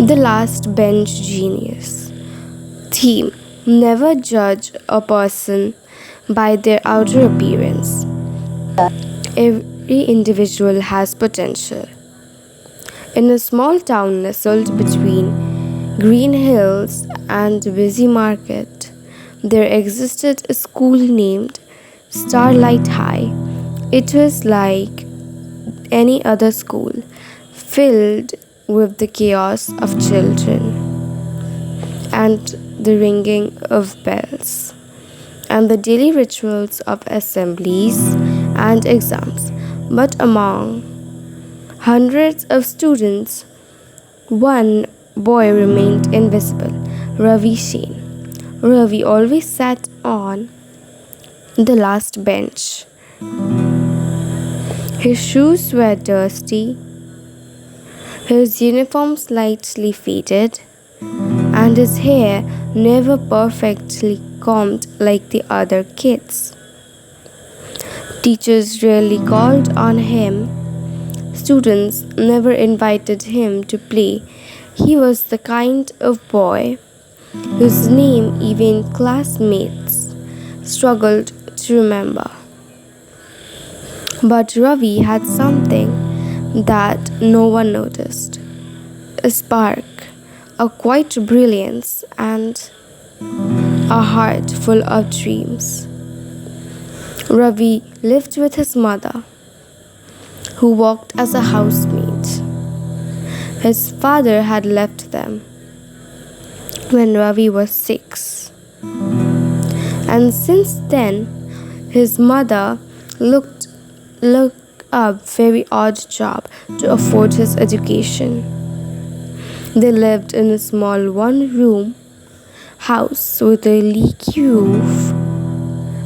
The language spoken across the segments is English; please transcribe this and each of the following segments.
The Last Bench Genius. Theme: Never judge a person by their outer appearance. Every individual has potential. In a small town nestled between green hills and a busy market, there existed a school named Starlight High. It was like any other school, filled with the chaos of children and the ringing of bells and the daily rituals of assemblies and exams. But among hundreds of students, one boy remained invisible: Ravi. Ravi always sat on the last bench. His shoes were dusty, his uniform slightly faded, and his hair never perfectly combed like the other kids. Teachers rarely called on him. Students never invited him to play. He was the kind of boy whose name even classmates struggled to remember. But Ravi had something that no one noticed: a spark, a quiet brilliance, and a heart full of dreams. Ravi lived with his mother, who worked as a housemaid. His father had left them when Ravi was 6, and since then, his mother looked up very odd job to afford his education. They lived in a small one-room house with a leaky roof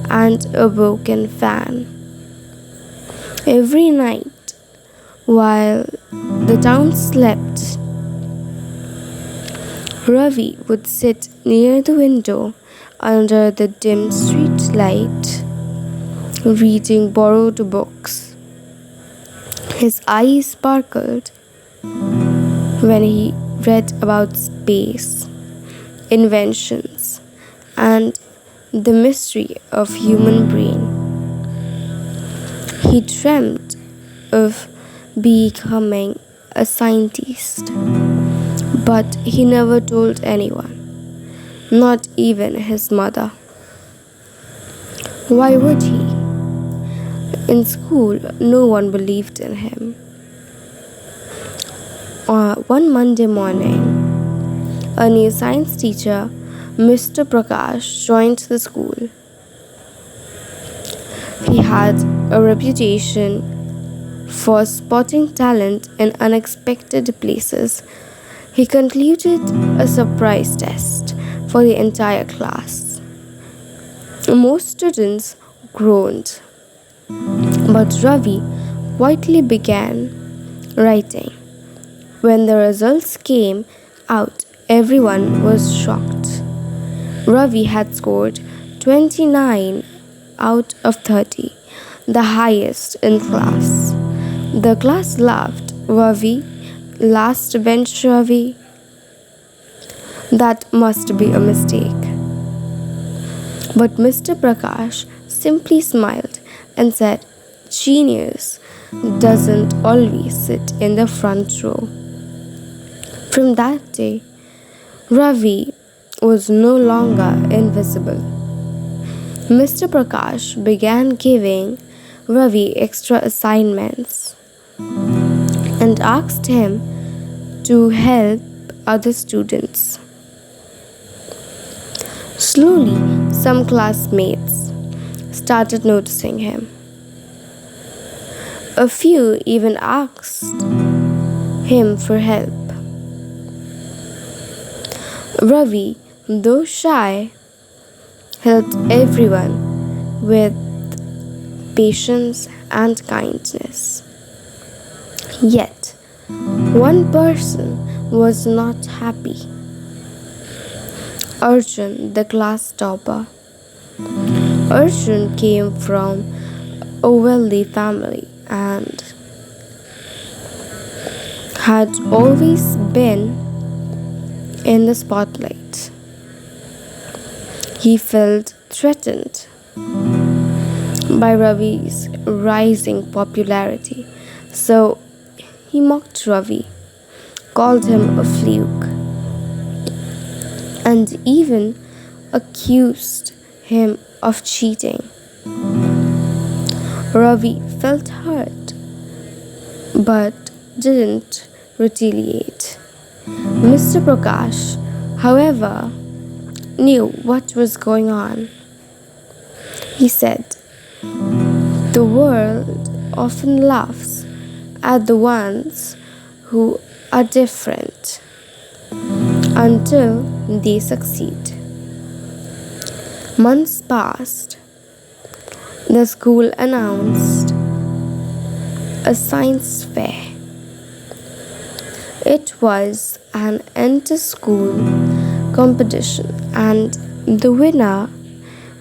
and a broken fan. Every night, while the town slept, Ravi would sit near the window under the dim street light, reading borrowed books. His eyes sparkled when he read about space, inventions, and the mystery of human brain. He dreamed of becoming a scientist, but he never told anyone, not even his mother. Why would he? In school, no one believed in him. One Monday morning, a new science teacher, Mr. Prakash, joined the school. He had a reputation for spotting talent in unexpected places. He concluded a surprise test for the entire class. Most students groaned, but Ravi quietly began writing. When the results came out, everyone was shocked. Ravi had scored 29 out of 30, the highest in class. The class laughed. Ravi, last bench Ravi. That must be a mistake. But Mr. Prakash simply smiled and said, "Genius doesn't always sit in the front row." From that day, Ravi was no longer invisible. Mr. Prakash began giving Ravi extra assignments and asked him to help other students. Slowly, some classmates started noticing him. A few even asked him for help. Ravi, though shy, helped everyone with patience and kindness. Yet, one person was not happy: Arjun, the class topper. Arjun came from a wealthy family and had always been in the spotlight. He felt threatened by Ravi's rising popularity, so he mocked Ravi, called him a fluke, and even accused him of cheating. Ravi felt hurt but didn't retaliate. Mr. Prakash, however, knew what was going on. He said, "The world often laughs at the ones who are different until they succeed." Months passed. The school announced a science fair. It was an inter-school competition and the winner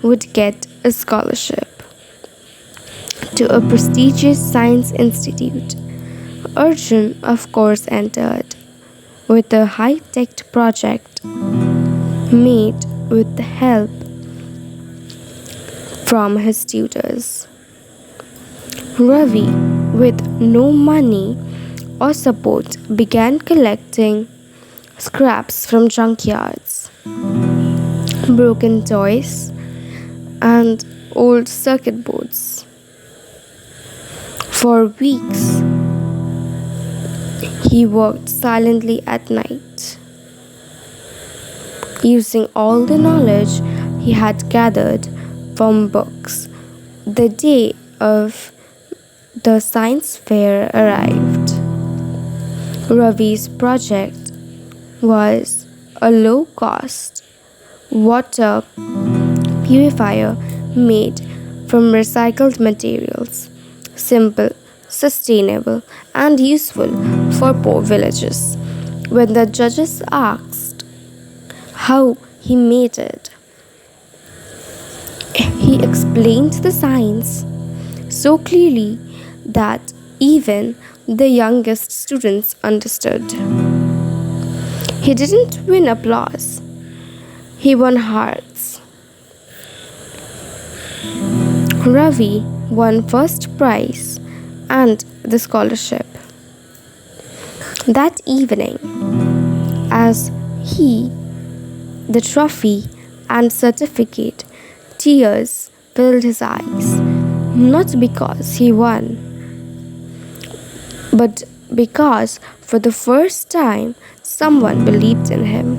would get a scholarship to a prestigious science institute. Arjun, of course, entered with a high-tech project made with the help from his tutors. Ravi, with no money or support, began collecting scraps from junkyards, broken toys, and old circuit boards. For weeks, he worked silently at night, using all the knowledge he had gathered from books. The day of the science fair arrived. Ravi's project was a low-cost water purifier made from recycled materials, simple, sustainable, and useful for poor villages. When the judges asked how he made it, he explained the science so clearly that even the youngest students understood. He didn't win applause, he won hearts. Ravi won first prize and the scholarship. That evening, as the trophy and certificate, tears filled his eyes, not because he won, but because for the first time someone believed in him.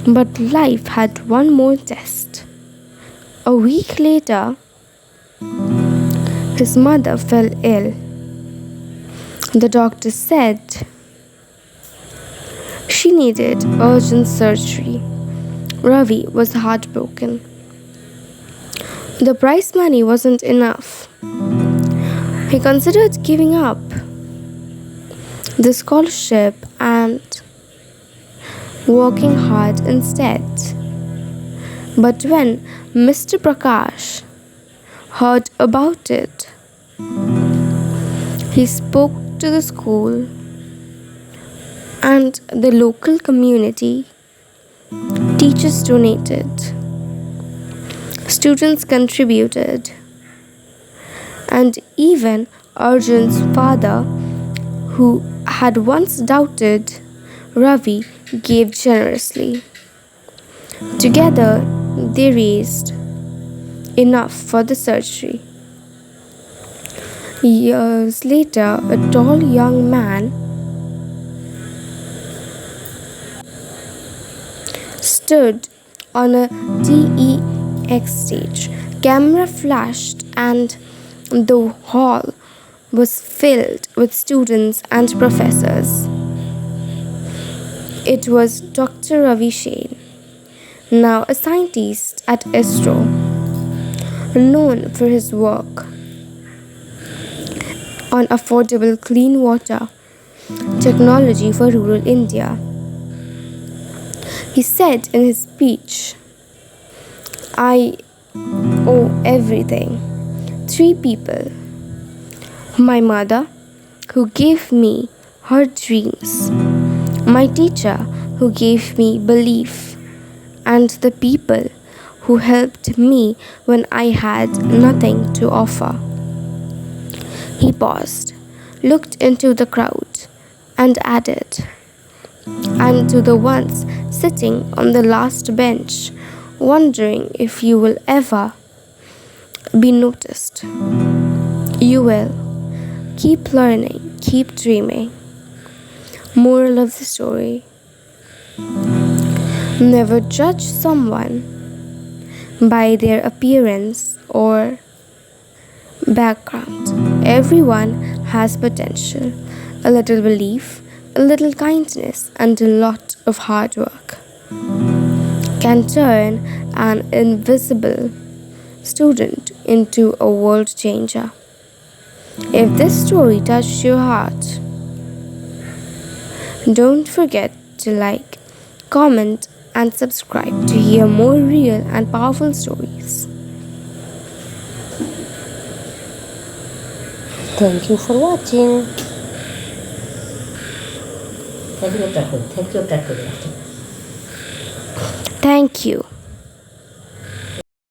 But life had one more test. A week later, his mother fell ill. The doctor said she needed urgent surgery. Ravi was heartbroken. The prize money wasn't enough. He considered giving up the scholarship and working hard instead. But when Mr. Prakash heard about it, he spoke to the school and the local community. Teachers donated, students contributed, and even Arjun's father, who had once doubted Ravi, gave generously. Together, they raised enough for the surgery. Years later, a tall young man stood on a TEX stage. Camera flashed and the hall was filled with students and professors. It was Dr. Ravi Shane, now a scientist at ISRO, known for his work on affordable clean water technology for rural India. He said in his speech, "I owe everything. 3 people. My mother, who gave me her dreams. My teacher, who gave me belief, and the people who helped me when I had nothing to offer. He paused, looked into the crowd, and added, and to the ones sitting on the last bench, wondering if you will ever be noticed. You will. Keep learning, keep dreaming. Moral of the story: never judge someone by their appearance or background. Everyone has potential, a little belief, a little kindness, and a lot of hard work can turn an invisible student into a world changer. If this story touched your heart, don't forget to like, comment, and subscribe to hear more real and powerful stories. Thank you for watching. Thank you. Thank you.